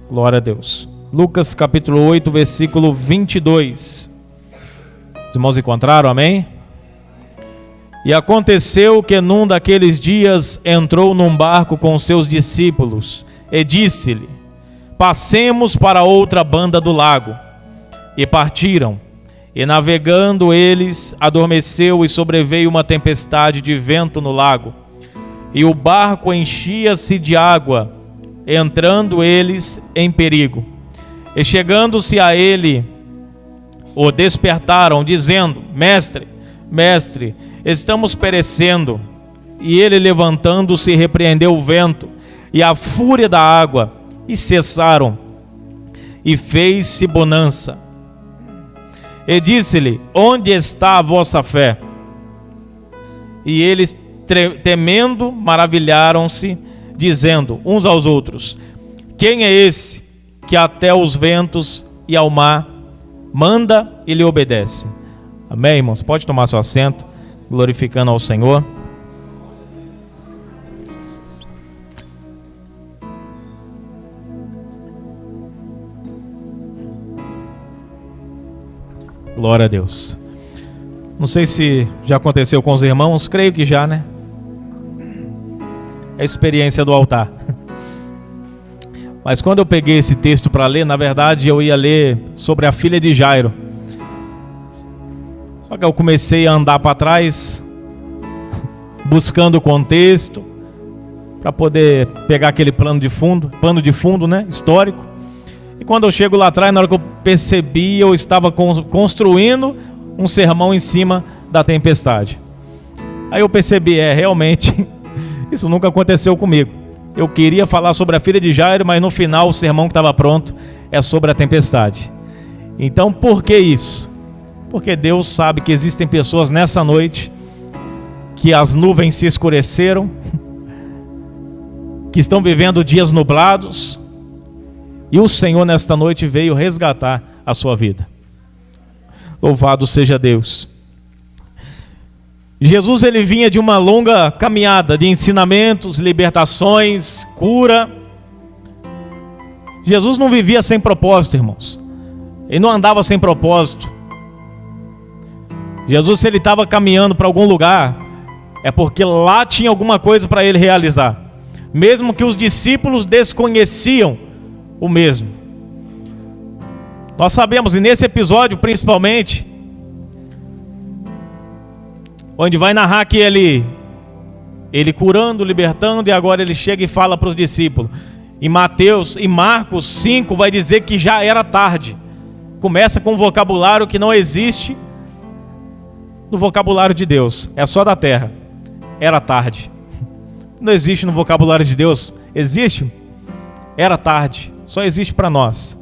Glória a Deus. Lucas capítulo 8, versículo 22. Os irmãos encontraram, amém? E aconteceu que num daqueles dias entrou num barco com seus discípulos e disse-lhe: passemos para outra banda do lago. E partiram. E navegando eles, adormeceu e sobreveio uma tempestade de vento no lago. E o barco enchia-se de água, entrando eles em perigo. E chegando-se a ele, o despertaram, dizendo: Mestre, Mestre, estamos perecendo. E ele, levantando-se, repreendeu o vento e a fúria da água, e cessaram. E fez-se bonança. E disse-lhe: onde está a vossa fé? E eles, temendo, maravilharam-se, dizendo uns aos outros: quem é esse que até os ventos e ao mar manda e lhe obedece? Amém, irmãos? Pode tomar seu assento, glorificando ao Senhor. Glória a Deus. Não sei se já aconteceu com os irmãos, creio que já, né? É a experiência do altar. Mas quando eu peguei esse texto para ler, na verdade eu ia ler sobre a filha de Jairo. Só que eu comecei a andar para trás, buscando o contexto, para poder pegar aquele pano de fundo, né? Histórico. E quando eu chego lá atrás, na hora que eu percebi, eu estava construindo um sermão em cima da tempestade. Aí eu percebi, realmente, isso nunca aconteceu comigo. Eu queria falar sobre a filha de Jairo, mas no final o sermão que estava pronto é sobre a tempestade. Então por que isso? Porque Deus sabe que existem pessoas nessa noite que as nuvens se escureceram, que estão vivendo dias nublados, e o Senhor nesta noite veio resgatar a sua vida. Louvado seja Deus. Jesus, ele vinha de uma longa caminhada de ensinamentos, libertações, cura. Jesus não vivia sem propósito, irmãos. Ele não andava sem propósito. Jesus, se ele estava caminhando para algum lugar, é porque lá tinha alguma coisa para ele realizar. Mesmo que os discípulos desconheciam o mesmo. Nós sabemos, e nesse episódio principalmente, onde vai narrar que ele curando, libertando, e agora ele chega e fala para os discípulos. Em Marcos 5 vai dizer que já era tarde. Começa com um vocabulário que não existe no vocabulário de Deus, é só da terra. Era tarde. Não existe no vocabulário de Deus. Existe? Era tarde. Só existe para nós.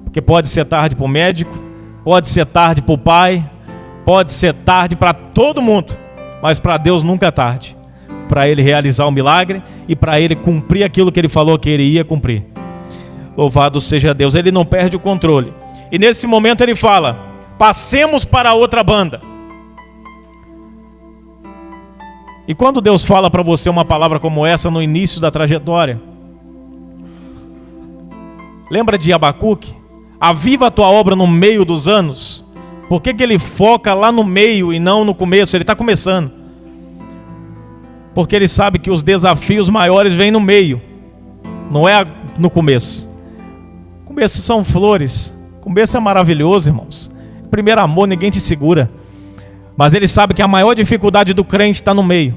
Porque pode ser tarde para o médico, pode ser tarde para o pai, pode ser tarde para todo mundo, mas para Deus nunca é tarde. Para Ele realizar o milagre e para Ele cumprir aquilo que Ele falou que Ele ia cumprir. Louvado seja Deus. Ele não perde o controle. E nesse momento Ele fala: passemos para outra banda. E quando Deus fala para você uma palavra como essa no início da trajetória, lembra de Abacuque? Aviva a tua obra no meio dos anos. Por que ele foca lá no meio e não no começo? Ele está começando. Porque ele sabe que os desafios maiores vêm no meio, não é no começo. Começo são flores. Começo é maravilhoso, irmãos. Primeiro amor, ninguém te segura. Mas ele sabe que a maior dificuldade do crente está no meio.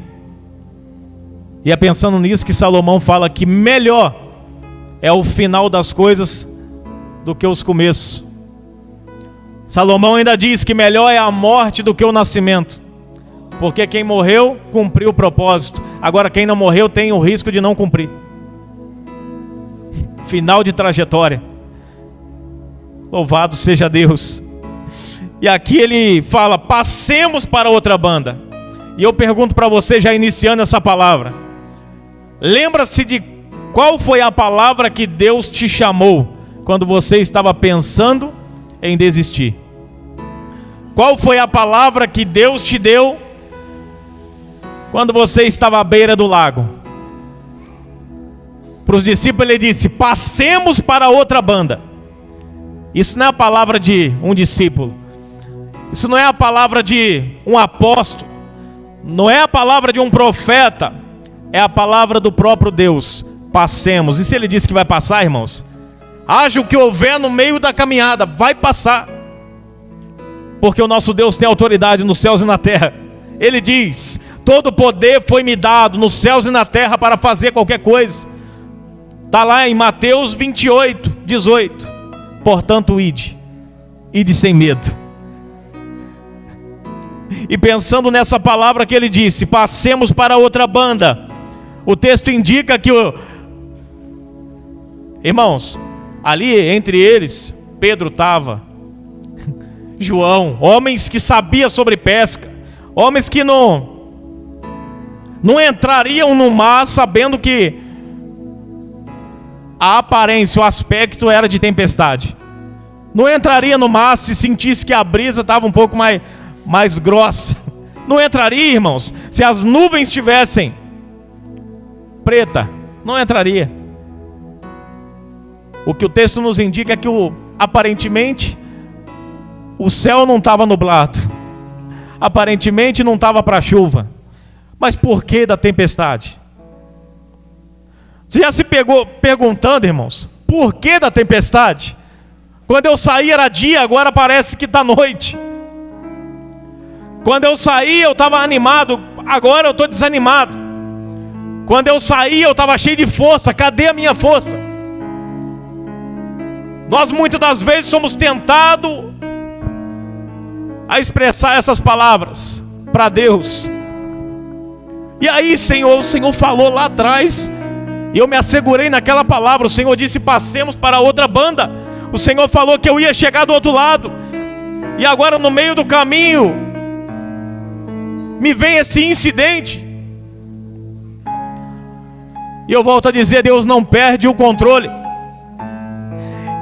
E é pensando nisso que Salomão fala que melhor é o final das coisas do que os começos. Salomão ainda diz que melhor é a morte do que o nascimento. Porque quem morreu cumpriu o propósito. Agora quem não morreu tem o risco de não cumprir. Final de trajetória. Louvado seja Deus. E aqui ele fala: passemos para outra banda. E eu pergunto para você, já iniciando essa palavra, lembra-se de qual foi a palavra que Deus te chamou quando você estava pensando em desistir? Qual foi a palavra que Deus te deu quando você estava à beira do lago? para os discípulos, ele disse: passemos para a outra banda. Isso não é a palavra de um discípulo, isso não é a palavra de um apóstolo, não é a palavra de um profeta, é a palavra do próprio Deus. Passemos. E se ele disse que vai passar, irmãos, haja o que houver no meio da caminhada, vai passar, porque o nosso Deus tem autoridade nos céus e na terra. Ele diz: todo poder foi me dado nos céus e na terra para fazer qualquer coisa. Está lá em Mateus 28, 18. Portanto, ide sem medo. E pensando nessa palavra que ele disse, passemos para outra banda, o texto indica que irmãos, ali entre eles, Pedro estava, João, homens que sabiam sobre pesca, homens que não entrariam no mar sabendo que a aparência, o aspecto era de tempestade. Não entraria no mar se sentisse que a brisa estava um pouco mais grossa. Não entraria, irmãos, se as nuvens estivessem preta. Não entraria. O que o texto nos indica é que aparentemente o céu não estava nublado, aparentemente não estava para chuva. Mas por que da tempestade? Você já se pegou perguntando, irmãos, por que da tempestade? Quando eu saí era dia, agora parece que está noite. Quando eu saí eu estava animado, agora eu estou desanimado. Quando eu saí eu estava cheio de força, cadê a minha força? Nós muitas das vezes somos tentados a expressar essas palavras para Deus. E aí, Senhor, o Senhor falou lá atrás, e eu me assegurei naquela palavra. O Senhor disse: passemos para outra banda. O Senhor falou que eu ia chegar do outro lado. E agora no meio do caminho me vem esse incidente. E eu volto a dizer, Deus não perde o controle.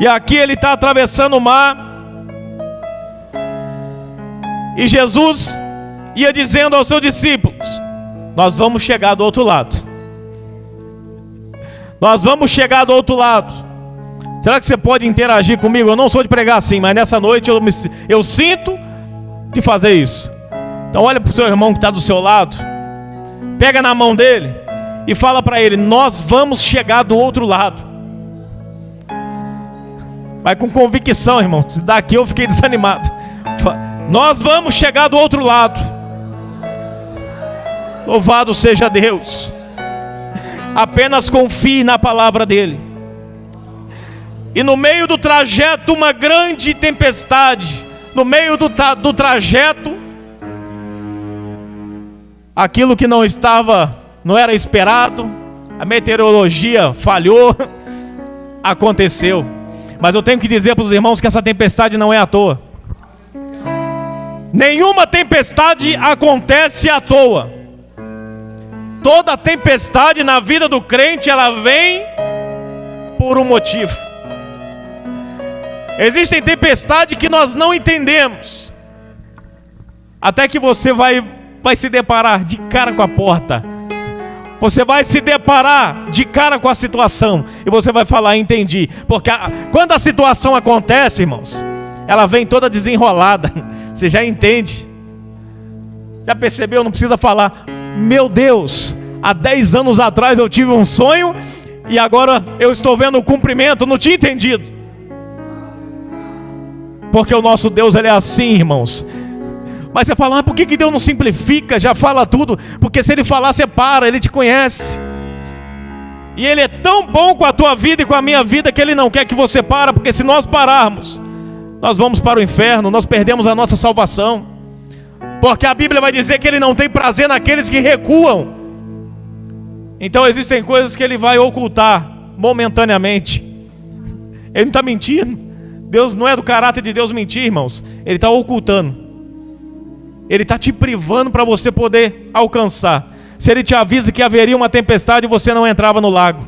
E aqui ele está atravessando o mar, e Jesus ia dizendo aos seus discípulos: nós vamos chegar do outro lado. Nós vamos chegar do outro lado. Será que você pode interagir comigo? Eu não sou de pregar assim, mas nessa noite eu sinto de fazer isso. Então olha para o seu irmão que está do seu lado, pega na mão dele e fala para ele: nós vamos chegar do outro lado. Vai com convicção, irmão. Daqui eu fiquei desanimado. Nós vamos chegar do outro lado. Louvado seja Deus. Apenas confie na palavra dele. E no meio do trajeto, uma grande tempestade. No meio do trajeto, aquilo que não era esperado, a meteorologia falhou, aconteceu. Mas eu tenho que dizer para os irmãos que essa tempestade não é à toa. Nenhuma tempestade acontece à toa. Toda tempestade na vida do crente, ela vem por um motivo. Existem tempestades que nós não entendemos, até que você vai se deparar de cara com a porta. Você vai se deparar de cara com a situação e você vai falar: entendi. Porque quando a situação acontece, irmãos, ela vem toda desenrolada. Você já entende. Já percebeu? Não precisa falar: meu Deus, há 10 anos atrás eu tive um sonho e agora eu estou vendo o cumprimento. Não tinha entendido. Porque o nosso Deus, ele é assim, irmãos. Mas você fala: mas por que Deus não simplifica, já fala tudo? Porque se ele falar, você para, ele te conhece. E ele é tão bom com a tua vida e com a minha vida que ele não quer que você para, porque se nós pararmos, nós vamos para o inferno, nós perdemos a nossa salvação. Porque a Bíblia vai dizer que ele não tem prazer naqueles que recuam. Então existem coisas que ele vai ocultar momentaneamente. Ele não está mentindo. Deus não é do caráter de Deus mentir, irmãos. Ele está ocultando. Ele está te privando para você poder alcançar. Se ele te avisa que haveria uma tempestade, você não entrava no lago.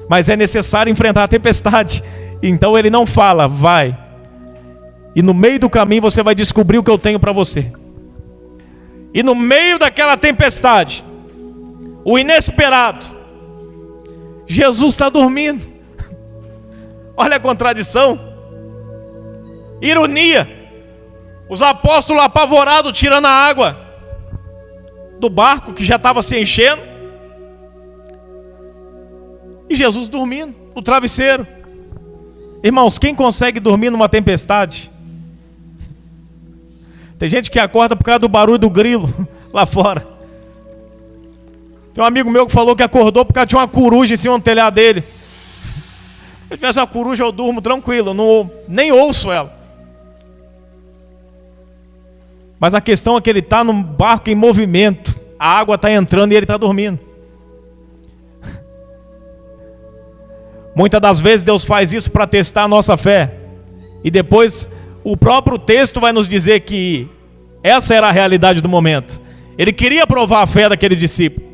Mas é necessário enfrentar a tempestade. Então ele não fala: vai. E no meio do caminho você vai descobrir o que eu tenho para você. E no meio daquela tempestade, o inesperado, Jesus está dormindo. Olha a contradição. Ironia. Os apóstolos apavorados tirando a água do barco que já estava se enchendo. E Jesus dormindo no travesseiro. Irmãos, quem consegue dormir numa tempestade? Tem gente que acorda por causa do barulho do grilo lá fora. Tem um amigo meu que falou que acordou por causa de uma coruja em cima do telhado dele. Se eu tivesse uma coruja eu durmo tranquilo, nem ouço ela. Mas a questão é que ele está num barco em movimento. A água está entrando e ele está dormindo. Muitas das vezes Deus faz isso para testar a nossa fé. E depois o próprio texto vai nos dizer que essa era a realidade do momento. Ele queria provar a fé daquele discípulo.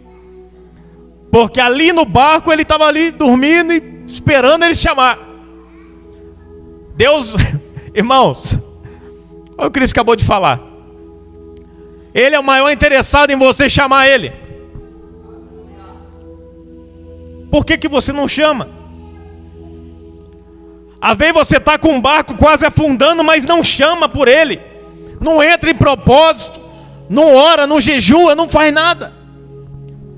Porque ali no barco ele estava ali dormindo e esperando ele chamar. Deus, irmãos, olha o que Cristo acabou de falar. Ele é o maior interessado em você chamar ele. Por que você não chama? Às vezes você está com um barco quase afundando, mas não chama por ele. Não entra em propósito, não ora, não jejua, não faz nada.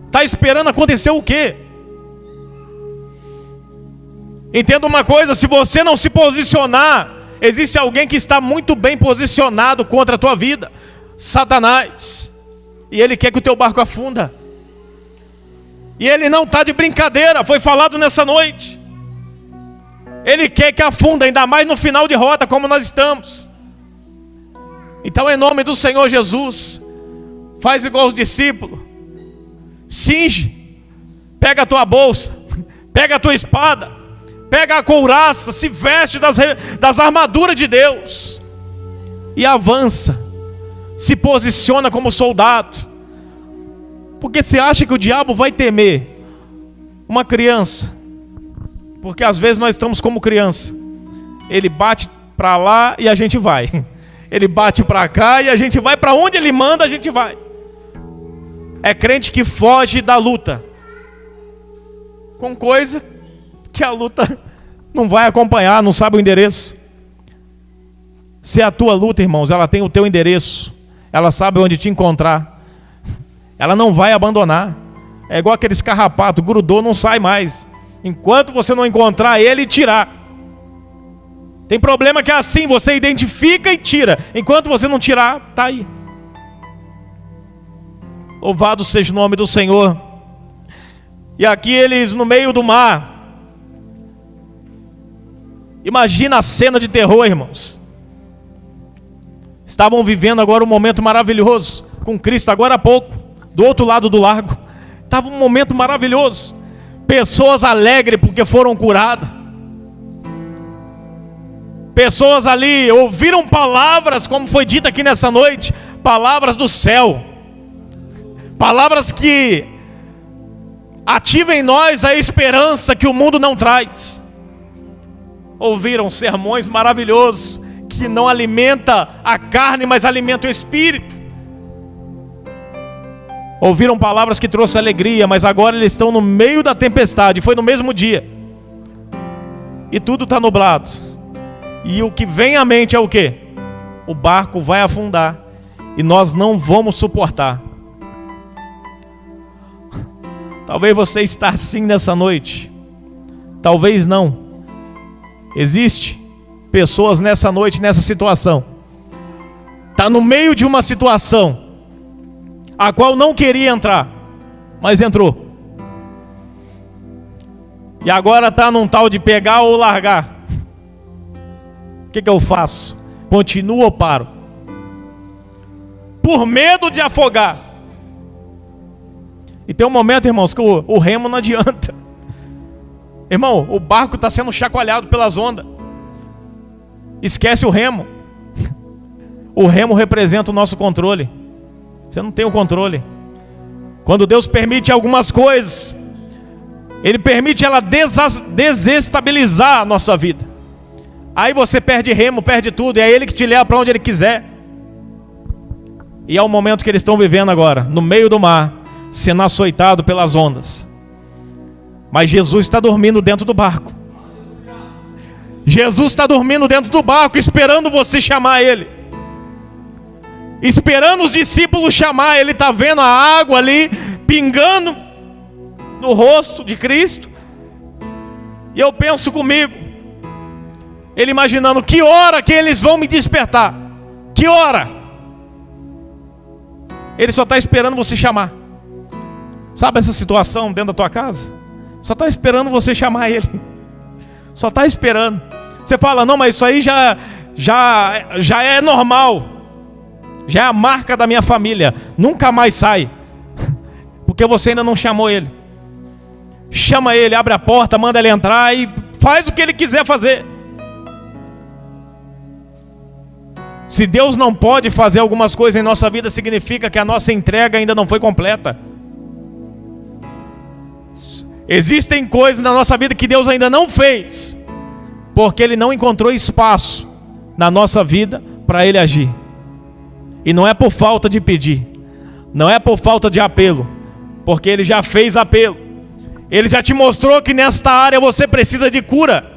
Está esperando acontecer o quê? Entenda uma coisa, se você não se posicionar, existe alguém que está muito bem posicionado contra a tua vida. Satanás. E ele quer que o teu barco afunda. E ele não está de brincadeira, foi falado nessa noite. Ele quer que afunda, ainda mais no final de rota como nós estamos. Então em nome do Senhor Jesus, faz igual os discípulos. Cinge, pega a tua bolsa, pega a tua espada, pega a couraça, se veste das armaduras de Deus e avança, se posiciona como soldado. Porque você acha que o diabo vai temer uma criança? Porque às vezes nós estamos como criança. Ele bate para lá e a gente vai. Ele bate para cá e a gente vai. Para onde ele manda a gente vai. É crente que foge da luta com coisa que a luta não vai acompanhar, não sabe o endereço. Se a tua luta, irmãos, ela tem o teu endereço, ela sabe onde te encontrar, ela não vai abandonar. É igual aqueles carrapatos, grudou, não sai mais enquanto você não encontrar ele e tirar. Tem problema que é assim, você identifica e tira, enquanto você não tirar, está aí. Louvado seja o nome do Senhor. E aqui eles no meio do mar. Imagina a cena de terror, irmãos. Estavam vivendo agora um momento maravilhoso com Cristo, agora há pouco, do outro lado do lago. Estava um momento maravilhoso. Pessoas alegres porque foram curadas. Pessoas ali ouviram palavras, como foi dito aqui nessa noite, palavras do céu. Palavras que ativam em nós a esperança que o mundo não traz. Ouviram sermões maravilhosos que não alimenta a carne, mas alimenta o espírito. Ouviram palavras que trouxeram alegria, mas agora eles estão no meio da tempestade. Foi no mesmo dia. E tudo está nublado. E o que vem à mente é o quê? O barco vai afundar e nós não vamos suportar. Talvez você está assim nessa noite. Talvez não. Existe pessoas nessa noite, nessa situação. Está no meio de uma situação a qual não queria entrar, mas entrou. E agora está num tal de pegar ou largar. O que eu faço? Continuo ou paro? Por medo de afogar. E tem um momento, irmãos, que o remo não adianta. Irmão, o barco está sendo chacoalhado pelas ondas. Esquece o remo. O remo representa o nosso controle. Você não tem o controle. Quando Deus permite algumas coisas, Ele permite ela desestabilizar a nossa vida. Aí você perde remo, perde tudo, e é Ele que te leva para onde Ele quiser. E é o momento que eles estão vivendo agora, no meio do mar, sendo açoitado pelas ondas. Mas Jesus está dormindo dentro do barco. Jesus está dormindo dentro do barco, esperando você chamar Ele. Esperando os discípulos chamar. Ele está vendo a água ali, pingando no rosto de Cristo. E eu penso comigo, Ele imaginando, que hora que eles vão me despertar? Que hora? Ele só está esperando você chamar. Sabe essa situação dentro da tua casa? Só está esperando você chamar Ele. Só está esperando. Você fala, não, mas isso aí já é normal. Já é a marca da minha família. Nunca mais sai. Porque você ainda não chamou Ele. Chama Ele, abre a porta, manda Ele entrar e faz o que Ele quiser fazer. Se Deus não pode fazer algumas coisas em nossa vida, significa que a nossa entrega ainda não foi completa. Existem coisas na nossa vida que Deus ainda não fez, porque Ele não encontrou espaço na nossa vida para Ele agir. E não é por falta de pedir, não é por falta de apelo, porque Ele já fez apelo. Ele já te mostrou que nesta área você precisa de cura,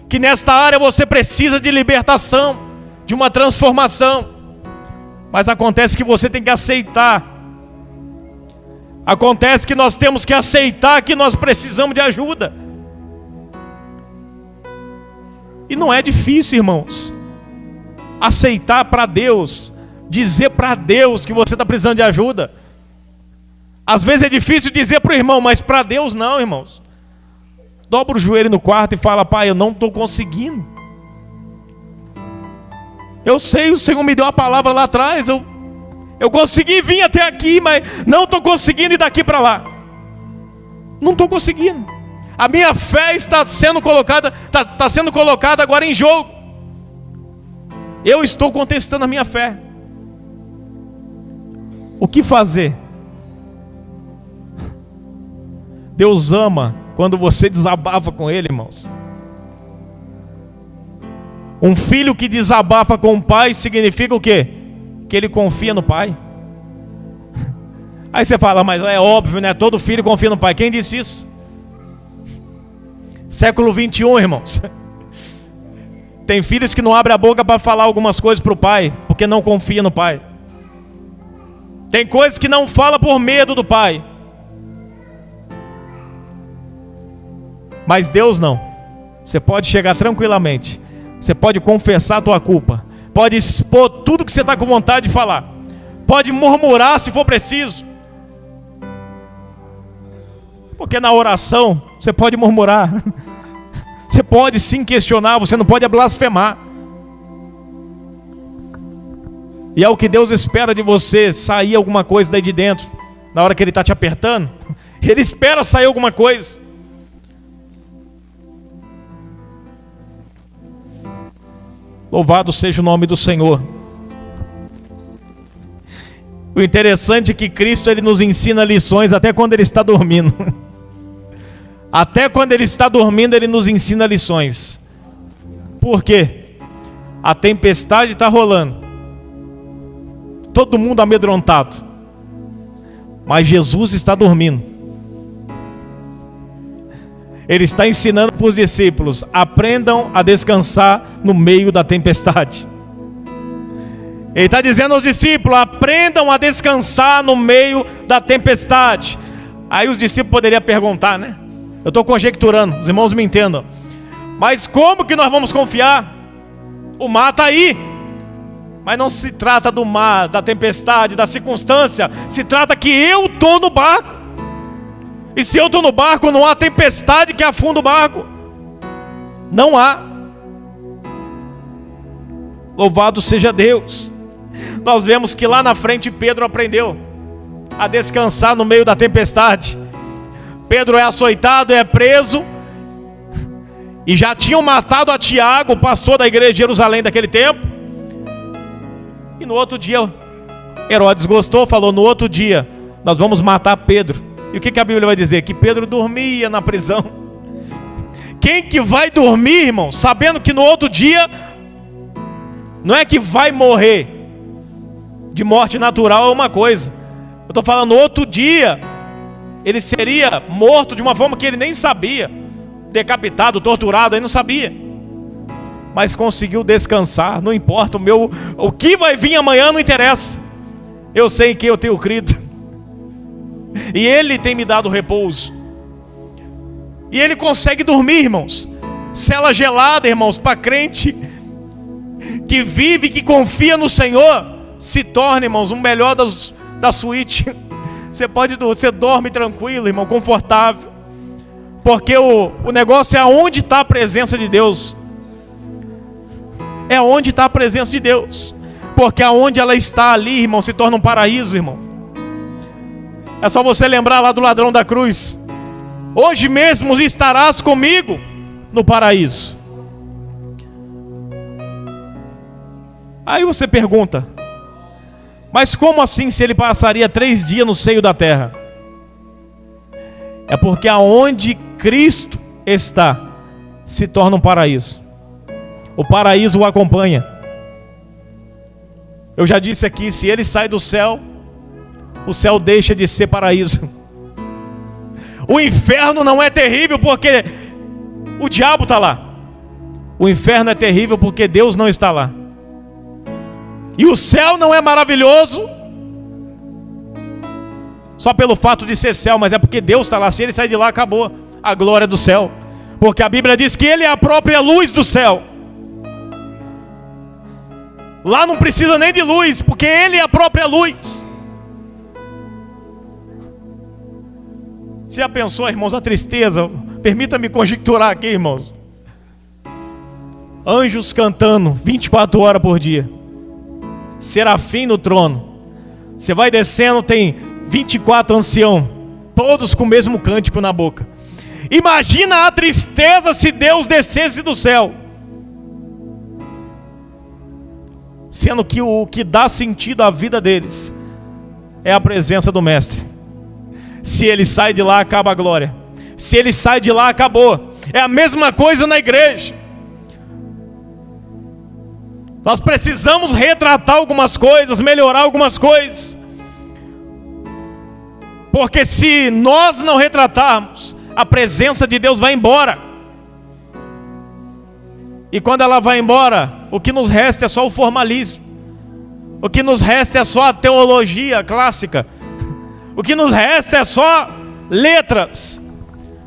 que nesta área você precisa de libertação, de uma transformação. Mas acontece que você tem que aceitar. Acontece que nós temos que aceitar que nós precisamos de ajuda. E não é difícil, irmãos, aceitar para Deus, dizer para Deus que você está precisando de ajuda. Às vezes é difícil dizer para o irmão, mas para Deus não, irmãos. Dobra o joelho no quarto e fala, Pai, eu não estou conseguindo. Eu sei, o Senhor me deu a palavra lá atrás, eu consegui vir até aqui, mas não estou conseguindo ir daqui para lá. Não estou conseguindo. A minha fé está sendo colocada agora em jogo. Eu estou contestando a minha fé. O que fazer? Deus ama quando você desabafa com Ele, irmãos. Um filho que desabafa com o pai significa o quê? Que ele confia no pai. Aí você fala, mas é óbvio, né? Todo filho confia no pai. Quem disse isso? Século 21, irmãos. Tem filhos que não abrem a boca para falar algumas coisas para o pai, porque não confia no pai. Tem coisas que não fala por medo do pai. Mas Deus não. Você pode chegar tranquilamente. Você pode confessar a tua culpa. Pode expor tudo que você está com vontade de falar. Pode murmurar se for preciso. Porque na oração você pode murmurar. Você pode sim questionar, você não pode blasfemar. E é o que Deus espera de você, sair alguma coisa daí de dentro. Na hora que Ele está te apertando, Ele espera sair alguma coisa. Louvado seja o nome do Senhor. O interessante é que Cristo, Ele nos ensina lições até quando Ele está dormindo. Até quando Ele está dormindo, Ele nos ensina lições. Por quê? A tempestade está rolando. Todo mundo amedrontado. Mas Jesus está dormindo. Ele está ensinando para os discípulos: aprendam a descansar no meio da tempestade. Ele está dizendo aos discípulos: aprendam a descansar no meio da tempestade. Aí os discípulos poderiam perguntar, né? Eu estou conjecturando, os irmãos me entendam. Mas como que nós vamos confiar? O mar está aí. Mas não se trata do mar, da tempestade, da circunstância. Se trata que eu estou no barco. E se eu estou no barco, não há tempestade que afunda o barco. Não há. Louvado seja Deus. Nós vemos que lá na frente Pedro aprendeu a descansar no meio da tempestade. Pedro é açoitado, é preso. E já tinham matado a Tiago, o pastor da igreja de Jerusalém daquele tempo. E no outro dia, Herodes gostou, falou: no outro dia nós vamos matar Pedro. E o que a Bíblia vai dizer? Que Pedro dormia na prisão. Quem que vai dormir, irmão, sabendo que no outro dia não é que vai morrer? De morte natural é uma coisa. Eu estou falando no outro dia ele seria morto de uma forma que ele nem sabia, decapitado, torturado, ele não sabia, mas conseguiu descansar. Não importa o que vai vir amanhã, não interessa, eu sei em quem eu tenho crido, e ele tem me dado repouso, e ele consegue dormir, irmãos. Cela gelada, irmãos, para crente que vive, que confia no Senhor, se torna, irmãos, um melhor da suíte. Você dorme tranquilo, irmão, confortável, porque o negócio é aonde está a presença de Deus. É onde está a presença de Deus, porque aonde ela está ali, irmão, se torna um paraíso, irmão. É só você lembrar lá do ladrão da cruz: hoje mesmo estarás comigo no paraíso. Aí você pergunta: mas como assim, se ele passaria 3 dias no seio da terra? É porque aonde Cristo está se torna um paraíso. O paraíso o acompanha. Eu já disse aqui, se ele sai do céu, o céu deixa de ser paraíso. O inferno não é terrível porque o diabo está lá. O inferno é terrível porque Deus não está lá. E o céu não é maravilhoso só pelo fato de ser céu, mas é porque Deus está lá. Se ele sair de lá, acabou a glória do céu, porque a Bíblia diz que ele é a própria luz do céu. Lá não precisa nem de luz, porque ele é a própria luz. Você já pensou, irmãos, a tristeza? Permita-me conjecturar aqui, irmãos. Anjos cantando 24 horas por dia, serafim no trono. Você vai descendo, tem 24 anciãos, todos com o mesmo cântico na boca. Imagina a tristeza se Deus descesse do céu, sendo que o que dá sentido à vida deles é a presença do Mestre. Se ele sai de lá, acaba a glória. Se ele sai de lá, acabou. É a mesma coisa na igreja. Nós precisamos retratar algumas coisas, melhorar algumas coisas, porque se nós não retratarmos, a presença de Deus vai embora. E quando ela vai embora, o que nos resta é só o formalismo. O que nos resta é só a teologia clássica. O que nos resta é só letras.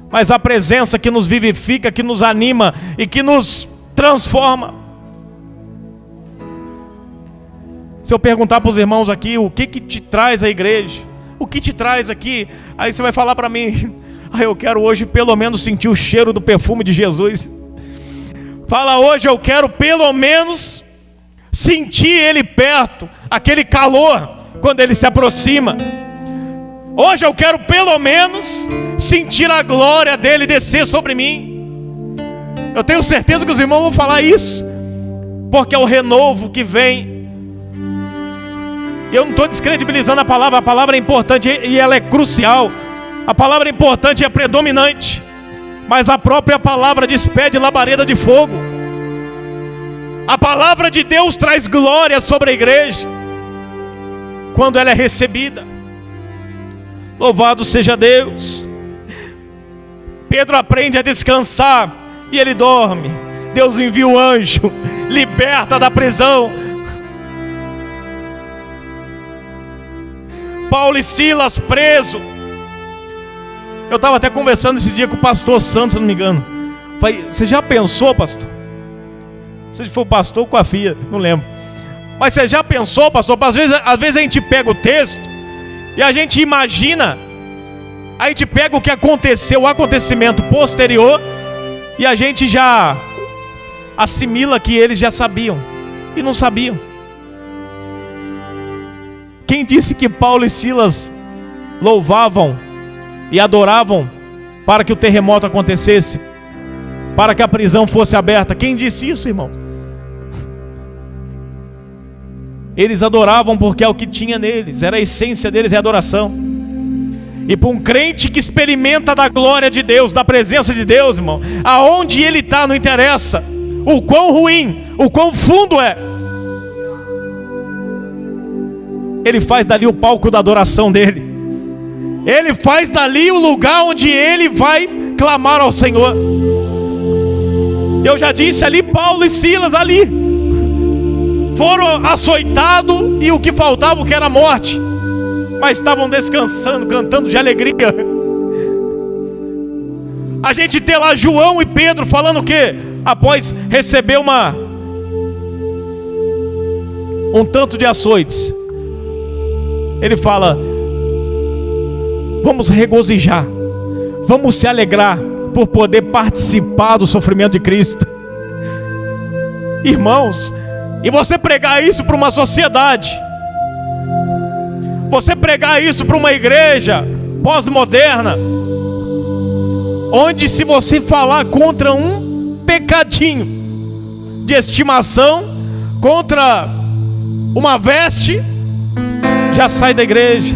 Mas a presença que nos vivifica, que nos anima e que nos transforma. Se eu perguntar para os irmãos aqui, o que te traz à igreja? O que te traz aqui? Aí você vai falar para mim: eu quero hoje pelo menos sentir o cheiro do perfume de Jesus. Fala: hoje eu quero pelo menos sentir Ele perto, aquele calor quando Ele se aproxima. Hoje eu quero pelo menos sentir a glória dEle descer sobre mim. Eu tenho certeza que os irmãos vão falar isso, porque é o renovo que vem. Eu não estou descredibilizando a palavra é importante e ela é crucial. A palavra é importante e é predominante, mas a própria palavra despede labareda de fogo. A palavra de Deus traz glória sobre a igreja quando ela é recebida. Louvado seja Deus. Pedro aprende a descansar e ele dorme. Deus envia o anjo, liberta da prisão. Paulo e Silas preso. Eu estava até conversando esse dia com o pastor Santos, se não me engano. Falei: você já pensou, pastor? Se for pastor com a filha, não lembro. Mas você já pensou, pastor? Às vezes a gente pega o texto e a gente imagina, a gente pega o que aconteceu, o acontecimento posterior, e a gente já assimila que eles já sabiam, e não sabiam. Quem disse que Paulo e Silas louvavam e adoravam para que o terremoto acontecesse, para que a prisão fosse aberta? Quem disse isso, irmão? Eles adoravam porque é o que tinha neles, era a essência deles, é a adoração. E para um crente que experimenta da glória de Deus, da presença de Deus, irmão, aonde ele está não interessa o quão ruim, o quão fundo é, ele faz dali o palco da adoração dele. Ele faz dali o lugar onde ele vai clamar ao Senhor. Eu já disse ali, Paulo e Silas ali foram açoitados, e o que faltava, que era a morte, mas estavam descansando, cantando de alegria. A gente tem lá João e Pedro falando o quê? Após receber um tanto de açoites, ele fala: vamos regozijar, vamos se alegrar por poder participar do sofrimento de Cristo. Irmãos, e você pregar isso para uma sociedade, você pregar isso para uma igreja pós-moderna, onde se você falar contra um pecadinho de estimação, contra uma veste, já sai da igreja,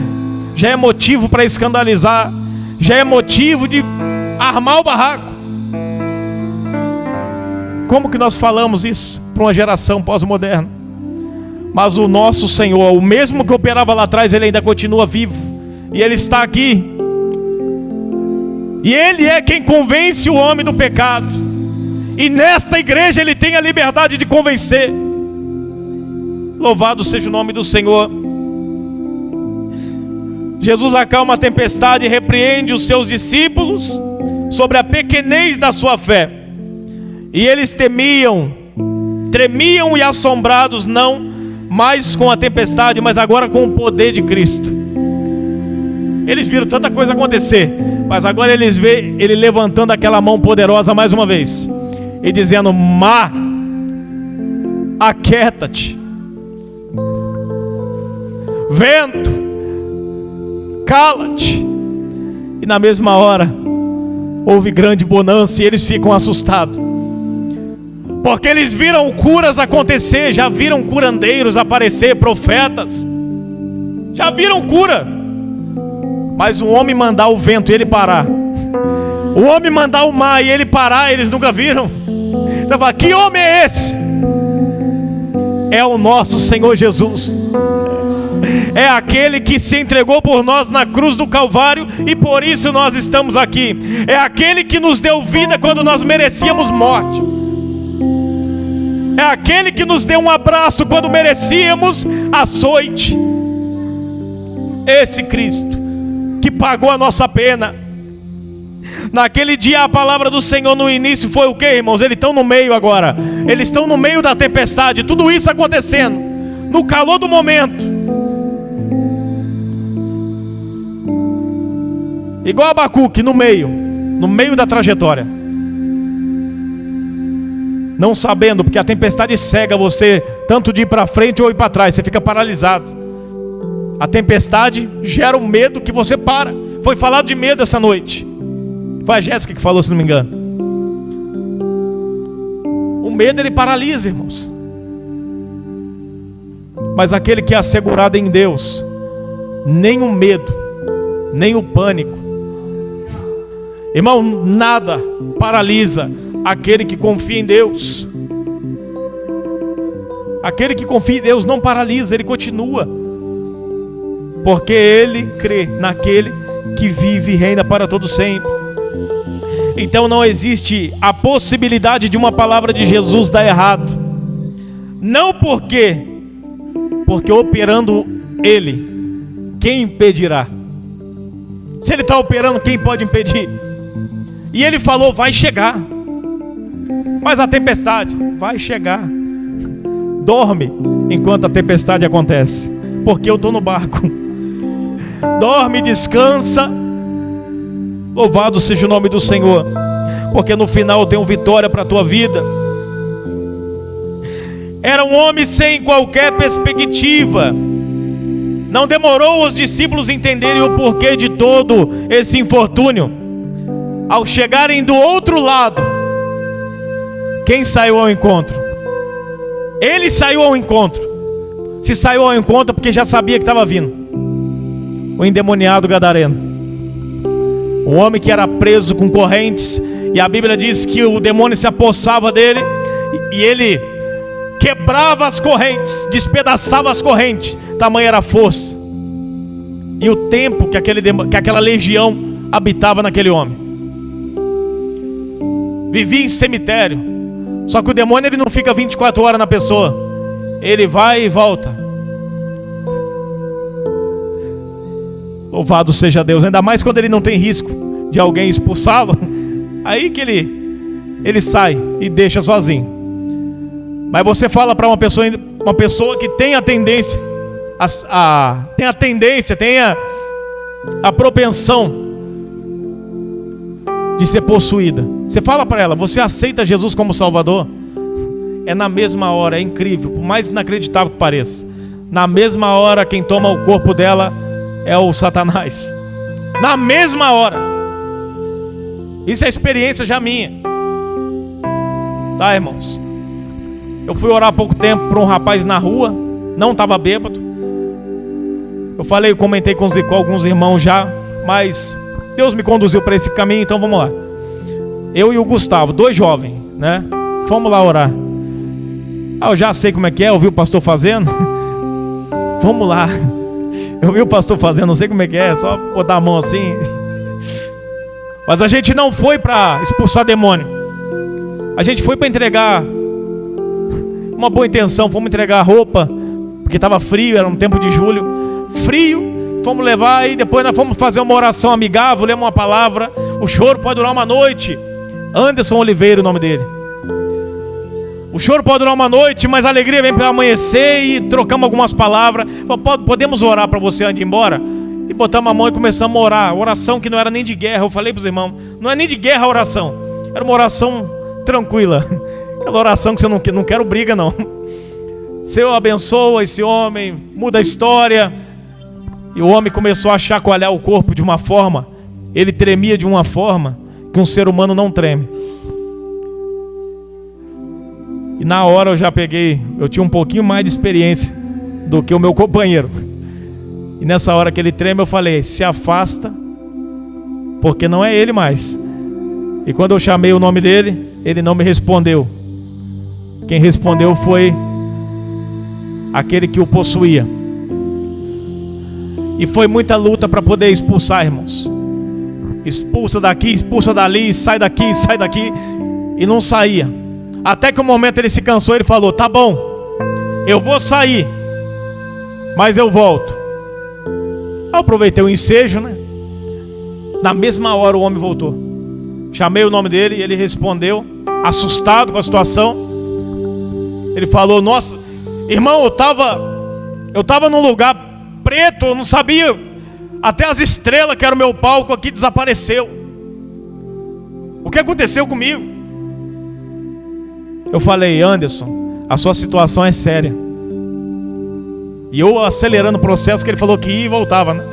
já é motivo para escandalizar, já é motivo de armar o barraco. Como que nós falamos isso para uma geração pós-moderna? Mas o nosso Senhor, o mesmo que operava lá atrás, ele ainda continua vivo, e ele está aqui, e ele é quem convence o homem do pecado, e nesta igreja ele tem a liberdade de convencer. Louvado seja o nome do Senhor. Jesus acalma a tempestade e repreende os seus discípulos sobre a pequenez da sua fé. E eles tremiam e assombrados, não mais com a tempestade, mas agora com o poder de Cristo. Eles viram tanta coisa acontecer, mas agora eles veem ele levantando aquela mão poderosa mais uma vez e dizendo: mar, aquieta-te. Vento, cala-te. E na mesma hora houve grande bonança, e eles ficam assustados, porque eles viram curas acontecer, já viram curandeiros aparecer, profetas, já viram cura. Mas o homem mandar o vento e ele parar, o homem mandar o mar e ele parar, eles nunca viram. Então fala: que homem é esse? É o nosso Senhor Jesus. É aquele que se entregou por nós na cruz do Calvário, e por isso nós estamos aqui. É aquele que nos deu vida quando nós merecíamos morte. É aquele que nos deu um abraço quando merecíamos açoite. Esse Cristo que pagou a nossa pena. Naquele dia a palavra do Senhor no início foi o que, irmãos? Eles estão no meio agora. Eles estão no meio da tempestade. Tudo isso acontecendo no calor do momento. Igual Abacuque, no meio da trajetória, não sabendo, porque a tempestade cega você, tanto de ir para frente ou ir para trás, você fica paralisado. A tempestade gera um medo que você para. Foi falado de medo essa noite, foi a Jéssica que falou, se não me engano. O medo, ele paralisa, irmãos. Mas aquele que é assegurado em Deus, nem o medo, nem o pânico, irmão, nada paralisa aquele que confia em Deus. Aquele que confia em Deus não paralisa, ele continua, porque ele crê naquele que vive e reina para todo sempre. Então não existe a possibilidade de uma palavra de Jesus dar errado. Não porque operando ele, quem impedirá? Se ele está operando, quem pode impedir? E ele falou: vai chegar. Mas a tempestade vai chegar. Dorme enquanto a tempestade acontece, porque eu estou no barco. Dorme, descansa. Louvado seja o nome do Senhor, porque no final eu tenho vitória para a tua vida. Era um homem sem qualquer perspectiva. Não demorou os discípulos entenderem o porquê de todo esse infortúnio. Ao chegarem do outro lado, quem saiu ao encontro? Ele saiu ao encontro. Se saiu ao encontro porque já sabia que estava vindo. O endemoniado gadareno, um homem que era preso com correntes, e a Bíblia diz que o demônio se apossava dele, e ele quebrava as correntes, despedaçava as correntes, tamanha era a força. e o tempo que aquela legião habitava naquele homem. Vivia em cemitério. Só que o demônio, ele não fica 24 horas na pessoa. Ele vai e volta. Louvado seja Deus. Ainda mais quando ele não tem risco de alguém expulsá-lo. Aí que ele sai e deixa sozinho. Mas você fala para uma pessoa que tem a tendência, tem a propensão de ser possuída. Você fala para ela: você aceita Jesus como Salvador? É na mesma hora, é incrível, por mais inacreditável que pareça. Na mesma hora, quem toma o corpo dela é o Satanás. Na mesma hora. Isso é experiência já minha. Tá, irmãos? Eu fui orar há pouco tempo para um rapaz na rua, não estava bêbado. Eu comentei com alguns irmãos já, mas Deus me conduziu para esse caminho, então vamos lá. Eu e o Gustavo, 2 jovens, né? Fomos lá orar. Eu já sei como é que é, eu vi o pastor fazendo. Vamos lá. Eu vi o pastor fazendo, não sei como é que é, só botar a mão assim. Mas a gente não foi para expulsar demônio. A gente foi para entregar uma boa intenção. Fomos entregar roupa, porque estava frio, era um tempo de julho. Frio, fomos levar e depois nós fomos fazer uma oração amigável, lemos uma palavra. O choro pode durar uma noite. Anderson Oliveira, o nome dele. O choro pode durar uma noite, mas a alegria vem para amanhecer. E trocamos algumas palavras. Podemos orar para você antes de ir embora? E botamos a mão e começamos a orar. Oração que não era nem de guerra. Eu falei para os irmãos, não é nem de guerra a oração. Era uma oração tranquila. Aquela oração que você não quero briga não. Senhor, abençoa esse homem, muda a história. E o homem começou a chacoalhar o corpo de uma forma. Ele tremia de uma forma que um ser humano não treme. E na hora eu tinha um pouquinho mais de experiência do que o meu companheiro. E nessa hora que ele treme, eu falei: se afasta, porque não é ele mais. E quando eu chamei o nome dele, ele não me respondeu. Quem respondeu foi aquele que o possuía. E foi muita luta para poder expulsar, irmãos. Expulsa daqui, expulsa dali, sai daqui, sai daqui. E não saía. Até que um momento ele se cansou e ele falou: tá bom, eu vou sair, mas eu volto. Eu aproveitei o ensejo, né? Na mesma hora o homem voltou. Chamei o nome dele e ele respondeu, assustado com a situação. Ele falou: nossa, irmão, eu tava num lugar preto, eu não sabia. Até as estrelas, que era o meu palco aqui, desapareceu. O que aconteceu comigo? Eu falei: Anderson, a sua situação é séria. E eu acelerando o processo, que ele falou que ia e voltava, né?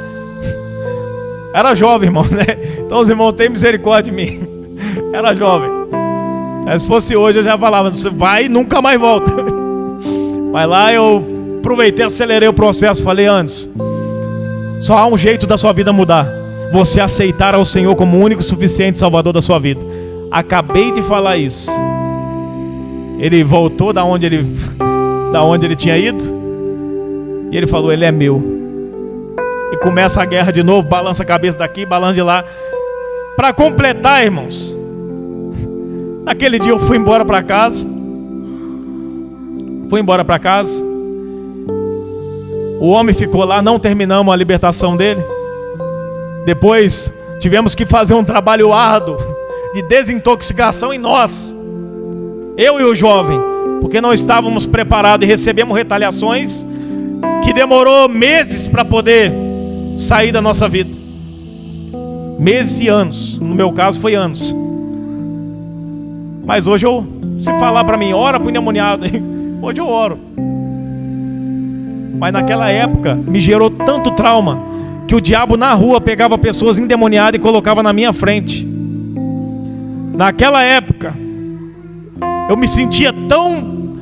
Era jovem, irmão, né? Então os irmãos têm misericórdia de mim. Era jovem. Mas se fosse hoje eu já falava: você vai e nunca mais volta. Mas lá eu aproveitei, acelerei o processo. Falei: Anderson, só há um jeito da sua vida mudar: você aceitar ao Senhor como o único suficiente Salvador da sua vida. Acabei de falar isso. Ele voltou da onde ele tinha ido. E ele falou: ele é meu. E começa a guerra de novo. Balança a cabeça daqui, balança de lá. Para completar, irmãos, naquele dia eu fui embora para casa. O homem ficou lá, não terminamos a libertação dele. Depois tivemos que fazer um trabalho árduo de desintoxicação em nós, eu e o jovem, porque não estávamos preparados e recebemos retaliações que demorou meses para poder sair da nossa vida. Meses e anos. No meu caso foi anos. Mas hoje se falar para mim: ora para o endemoniado, hoje eu oro. Mas naquela época me gerou tanto trauma que o diabo na rua pegava pessoas endemoniadas e colocava na minha frente. Naquela época eu me sentia tão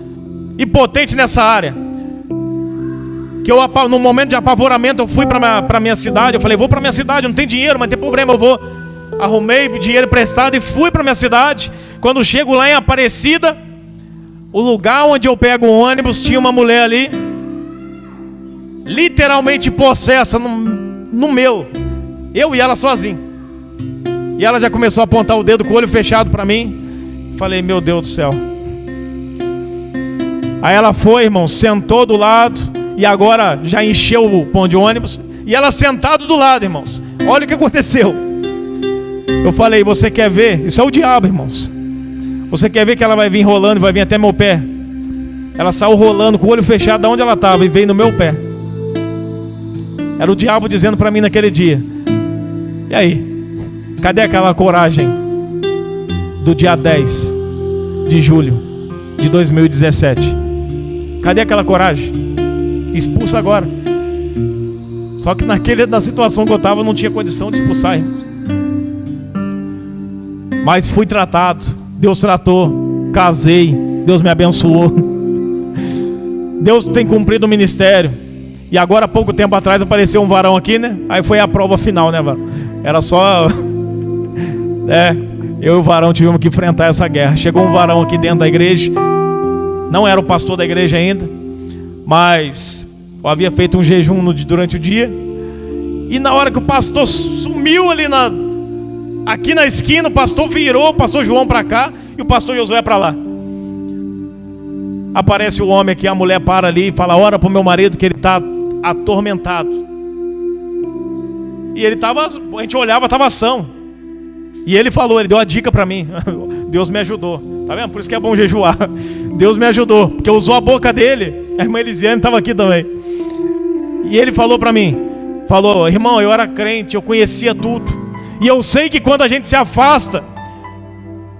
impotente nessa área que no momento de apavoramento, eu fui para minha cidade. Eu falei: vou para minha cidade, não tem dinheiro, mas não tem problema, eu vou. Arrumei dinheiro emprestado e fui para minha cidade. Quando chego lá em Aparecida, o lugar onde eu pego o ônibus, tinha uma mulher ali, literalmente possessa, no meu, eu e ela sozinho. E ela já começou a apontar o dedo com o olho fechado para mim. Falei, meu Deus do céu. Aí ela foi, irmão, sentou do lado. E agora já encheu o ponto de ônibus. E ela sentado do lado, irmãos. Olha o que aconteceu. Eu falei, você quer ver? Isso é o diabo, irmãos. Você quer ver que ela vai vir rolando e vai vir até meu pé? Ela saiu rolando com o olho fechado de onde ela estava e veio no meu pé. Era o diabo dizendo para mim naquele dia. E aí? Cadê aquela coragem do dia 10 de julho de 2017? Cadê aquela coragem? Expulsa agora. Só que na situação que eu estava, não tinha condição de expulsar, irmão. Mas fui tratado. Deus tratou. Casei. Deus me abençoou. Deus tem cumprido o ministério. E agora, há pouco tempo atrás, apareceu um varão aqui, né? Aí foi a prova final, né, varão? Era só... eu e o varão tivemos que enfrentar essa guerra. Chegou um varão aqui dentro da igreja. Não era o pastor da igreja ainda, mas eu havia feito um jejum durante o dia. E na hora que o pastor sumiu ali aqui na esquina, o pastor virou, o pastor João para cá e o pastor Josué para lá. Aparece o homem aqui, a mulher para ali e fala, ora para o meu marido que ele está atormentado. E ele estava, a gente olhava, estava ação. E ele falou, ele deu a dica para mim. Deus me ajudou. Tá vendo? Por isso que é bom jejuar. Deus me ajudou, porque usou a boca dele. A irmã Elisiane estava aqui também. E ele falou para mim, falou, irmão, eu era crente, eu conhecia tudo. E eu sei que quando a gente se afasta,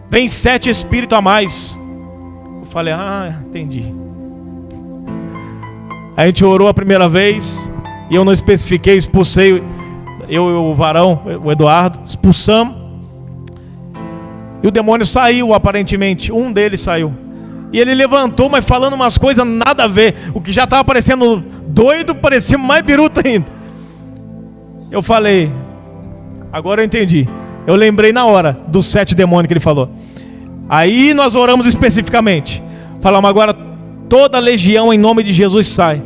vem 7 espíritos a mais. Eu falei, entendi. A gente orou a primeira vez, e eu não especifiquei, expulsei, eu e o varão, o Eduardo, expulsamos. E o demônio saiu aparentemente, um deles saiu. E ele levantou, mas falando umas coisas nada a ver. O que já estava parecendo doido, parecia mais biruta ainda. Eu falei, agora eu entendi. Eu lembrei na hora dos 7 demônios que ele falou. Aí nós oramos especificamente. Falamos, agora toda a legião em nome de Jesus sai.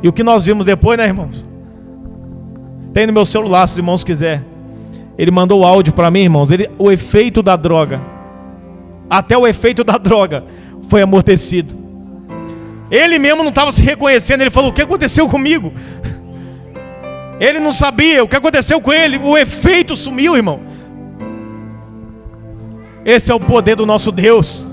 E o que nós vimos depois, né, irmãos? Tem no meu celular, se os irmãos quiserem. Ele mandou o áudio para mim, irmãos. O efeito da droga, até o efeito da droga foi amortecido. Ele mesmo não estava se reconhecendo. Ele falou, o que aconteceu comigo? Ele não sabia o que aconteceu com ele. O efeito sumiu, irmão. Esse é o poder do nosso Deus.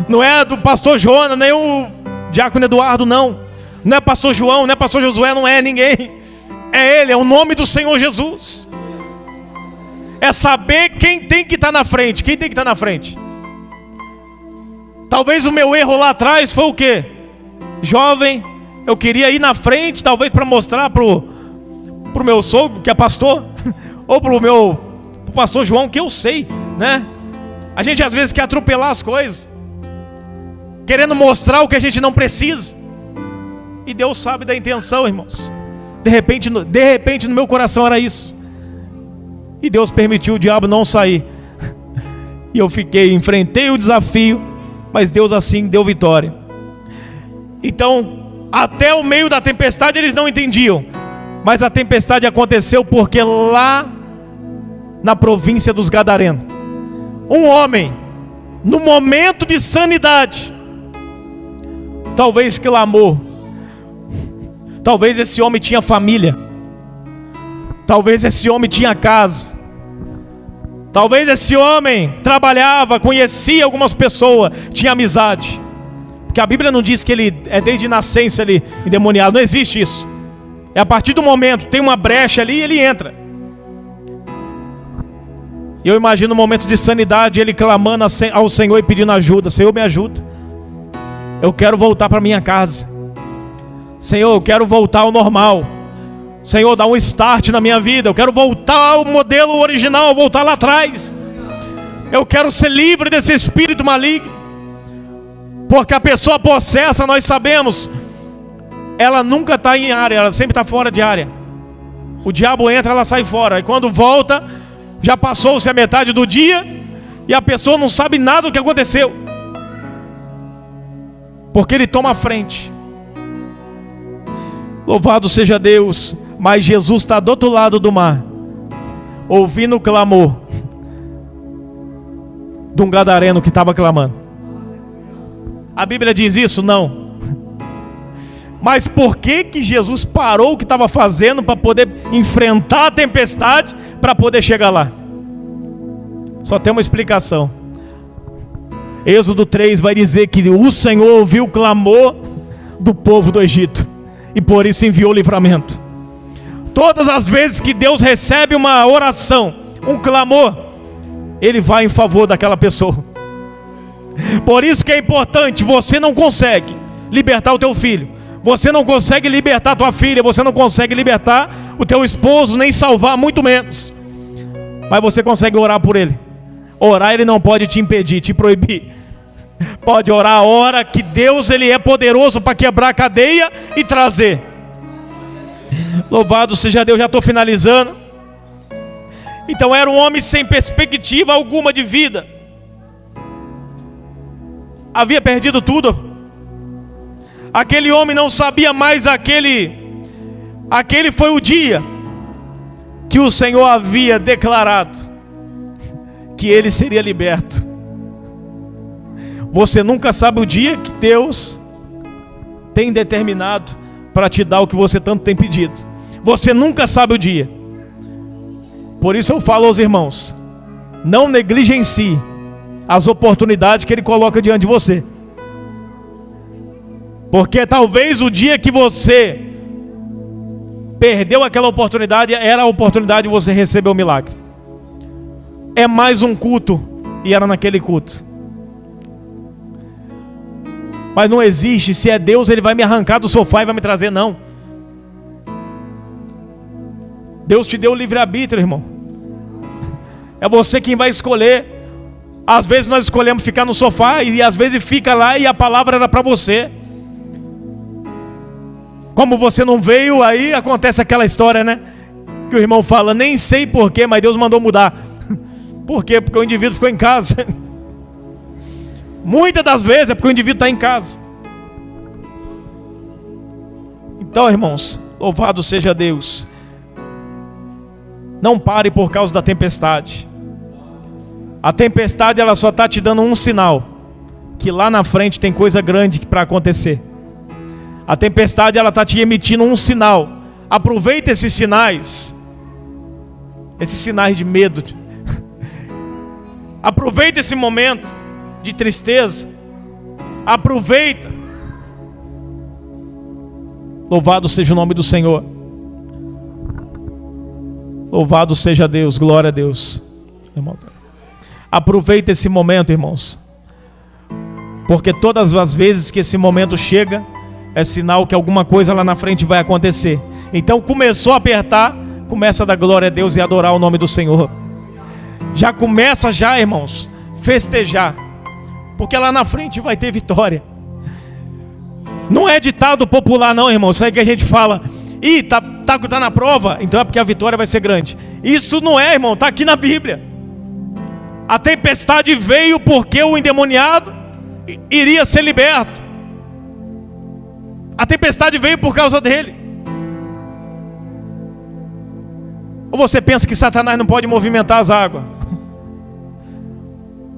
Não é do pastor Jonas, nem o diácono Eduardo, não. Não é pastor João, não é pastor Josué, não é ninguém. É ele, é o nome do Senhor Jesus. É saber quem tem que estar na frente. Quem tem que estar na frente? Talvez o meu erro lá atrás foi o quê? Jovem, eu queria ir na frente, talvez para mostrar pro meu sogro, que é pastor, ou pro pastor João, que eu sei, né? A gente às vezes quer atropelar as coisas, querendo mostrar o que a gente não precisa. E Deus sabe da intenção, irmãos. De repente no meu coração era isso. E Deus permitiu o diabo não sair. E eu enfrentei o desafio, mas Deus assim deu vitória. Então, até o meio da tempestade eles não entendiam. Mas a tempestade aconteceu porque lá na província dos Gadarenos, um homem, no momento de sanidade, talvez clamou. Talvez esse homem tinha família. Talvez esse homem tinha casa. Talvez esse homem trabalhava, conhecia algumas pessoas, tinha amizade. Porque a Bíblia não diz que ele é desde nascença ali endemoniado. Não existe isso. É a partir do momento, tem uma brecha ali e ele entra. Eu imagino um momento de sanidade, ele clamando ao Senhor e pedindo ajuda. Senhor, me ajuda. Eu quero voltar para minha casa. Senhor, eu quero voltar ao normal. Senhor, dá um start na minha vida. Eu quero voltar ao modelo original, voltar lá atrás. Eu quero ser livre desse espírito maligno. Porque a pessoa possessa, nós sabemos, ela nunca está em área, ela sempre está fora de área. O diabo entra, ela sai fora. E quando volta, já passou-se a metade do dia e a pessoa não sabe nada do que aconteceu. Porque ele toma a frente. Louvado seja Deus. Mas Jesus está do outro lado do mar, ouvindo o clamor de um gadareno que estava clamando. A Bíblia diz isso? Não. Mas por que Jesus parou o que estava fazendo para poder enfrentar a tempestade, para poder chegar lá? Só tem uma explicação. Êxodo 3 vai dizer que o Senhor ouviu o clamor do povo do Egito e por isso enviou o livramento. Todas as vezes que Deus recebe uma oração, um clamor, Ele vai em favor daquela pessoa. Por isso que é importante. Você não consegue libertar o teu filho, você não consegue libertar a tua filha, você não consegue libertar o teu esposo, nem salvar, muito menos. Mas você consegue orar por ele. Orar Ele não pode te impedir, te proibir. Pode orar a hora que Deus Ele é poderoso para quebrar a cadeia e trazer. Louvado seja Deus, já estou finalizando. Então era um homem sem perspectiva alguma de vida. Havia perdido tudo. Aquele homem não sabia mais aquele foi o dia que o Senhor havia declarado que ele seria liberto. Você nunca sabe o dia que Deus tem determinado para te dar o que você tanto tem pedido. Você nunca sabe o dia. Por isso eu falo aos irmãos, não negligencie as oportunidades que Ele coloca diante de você. Porque talvez o dia que você perdeu aquela oportunidade, era a oportunidade de você receber o milagre. É mais um culto, e era naquele culto. Mas não existe, se é Deus, Ele vai me arrancar do sofá e vai me trazer, não. Deus te deu o livre-arbítrio, irmão. É você quem vai escolher. Às vezes nós escolhemos ficar no sofá, e às vezes fica lá e a palavra era para você. Como você não veio, aí acontece aquela história, né? Que o irmão fala, nem sei porquê, mas Deus mandou mudar. Por quê? Porque o indivíduo ficou em casa. Muitas das vezes é porque o indivíduo está em casa. Então, irmãos, louvado seja Deus. Não pare por causa da tempestade. A tempestade, ela só está te dando um sinal, que lá na frente tem coisa grande para acontecer. A tempestade, ela está te emitindo um sinal. Aproveita esses sinais de medo. Aproveita esse momento de tristeza. Aproveita. Louvado seja o nome do Senhor. Louvado seja Deus, glória a Deus. Aproveita esse momento, irmãos. Porque todas as vezes que esse momento chega, é sinal que alguma coisa lá na frente vai acontecer. Então começou a apertar, começa a dar glória a Deus e adorar o nome do Senhor. Já começa irmãos, festejar. Porque lá na frente vai ter vitória. Não é ditado popular não, irmão. Isso aí que a gente fala, tá na prova, então é porque a vitória vai ser grande. Isso não é, irmão, está aqui na Bíblia. A tempestade veio porque o endemoniado iria ser liberto. A tempestade veio por causa dele. Ou você pensa que Satanás não pode movimentar as águas?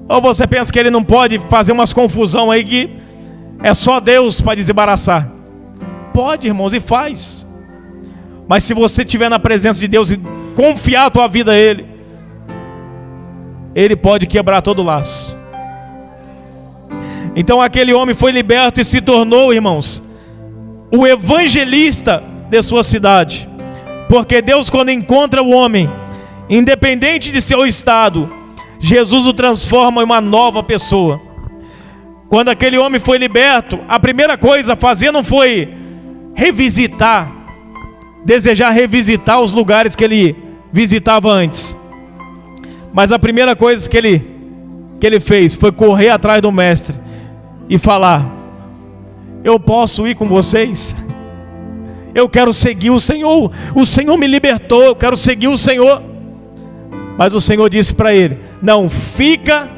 Ou você pensa que ele não pode fazer umas confusão aí que é só Deus para desembaraçar? Pode, irmãos, e faz. Mas se você estiver na presença de Deus e confiar a tua vida a Ele, Ele pode quebrar todo o laço. Então aquele homem foi liberto e se tornou, irmãos, o evangelista de sua cidade. Porque Deus, quando encontra o homem, independente de seu estado, Jesus o transforma em uma nova pessoa. Quando aquele homem foi liberto, a primeira coisa a fazer não foi desejar revisitar os lugares que ele visitava antes. Mas a primeira coisa que ele fez foi correr atrás do mestre e falar: eu posso ir com vocês? Eu quero seguir o Senhor me libertou, eu quero seguir o Senhor. Mas o Senhor disse para ele: não, fica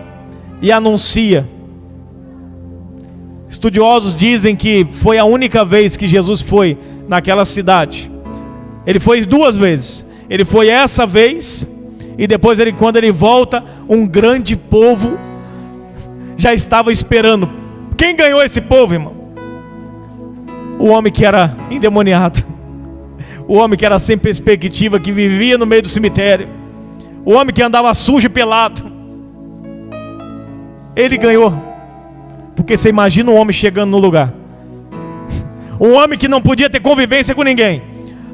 e anuncia. Estudiosos dizem que foi a única vez que Jesus foi naquela cidade. Ele foi 2 vezes. Ele foi essa vez, e depois quando ele volta, um grande povo já estava esperando. Quem ganhou esse povo, irmão? O homem que era endemoniado, o homem que era sem perspectiva, que vivia no meio do cemitério, o homem que andava sujo e pelado. Ele ganhou. Porque você imagina um homem chegando no lugar, um homem que não podia ter convivência com ninguém,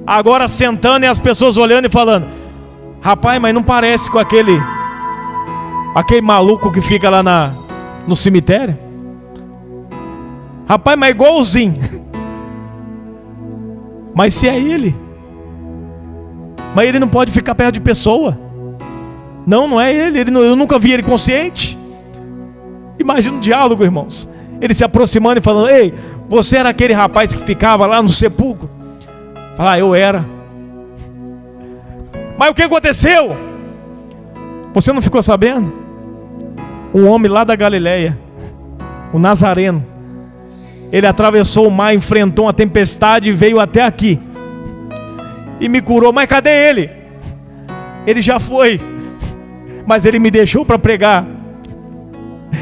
agora sentando e as pessoas olhando e falando: rapaz, mas não parece com aquele maluco que fica lá no cemitério? Rapaz, mas igualzinho. Mas se é ele, mas ele não pode ficar perto de pessoa. Não é ele, eu nunca vi ele consciente. Imagina o diálogo, irmãos. Ele se aproximando e falando: ei, você era aquele rapaz que ficava lá no sepulcro? Fala: eu era. Mas o que aconteceu? Você não ficou sabendo? Um homem lá da Galileia, o Nazareno, ele atravessou o mar, enfrentou uma tempestade e veio até aqui e me curou. Mas cadê ele? Ele já foi, mas ele me deixou para pregar.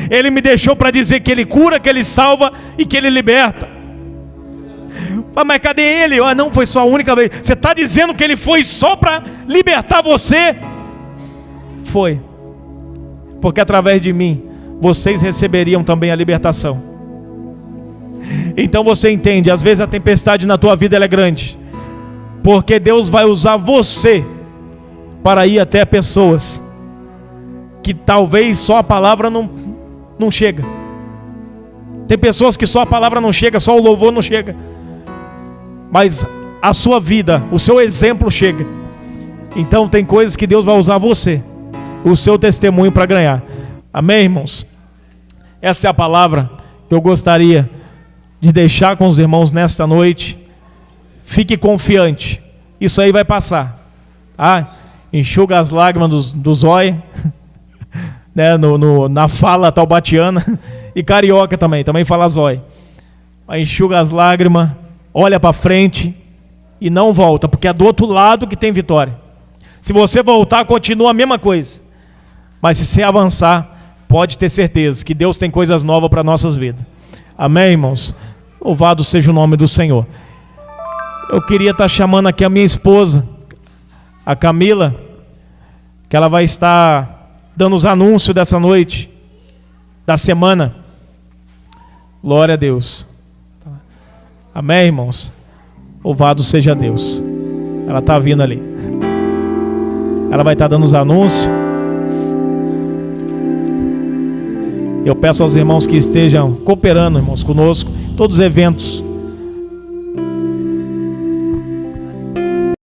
Ele me deixou para dizer que ele cura, que ele salva e que ele liberta. Mas cadê ele? Ah, não, foi só a única vez. Você está dizendo que ele foi só para libertar você? Foi, porque através de mim vocês receberiam também a libertação. Então você entende, às vezes a tempestade na tua vida ela é grande, porque Deus vai usar você para ir até pessoas que talvez só a palavra não chega. Tem pessoas que só a palavra não chega, só o louvor não chega, mas a sua vida, o seu exemplo chega. Então tem coisas que Deus vai usar você, o seu testemunho, para ganhar. Amém, irmãos? Essa é a palavra que eu gostaria de deixar com os irmãos nesta noite. Fique confiante, isso aí vai passar, tá? Enxuga as lágrimas do zóio, né? Na fala taubatiana e carioca também fala zóio. Enxuga as lágrimas, olha para frente e não volta, porque é do outro lado que tem vitória. Se você voltar, continua a mesma coisa, mas se você avançar, pode ter certeza que Deus tem coisas novas para nossas vidas. Amém, irmãos? Louvado seja o nome do Senhor. Eu queria estar chamando aqui a minha esposa, a Camila, que ela vai estar dando os anúncios dessa noite, da semana. Glória a Deus. Amém, irmãos? Louvado seja Deus. Ela está vindo ali. Ela vai estar dando os anúncios. Eu peço aos irmãos que estejam cooperando, irmãos, conosco, todos os eventos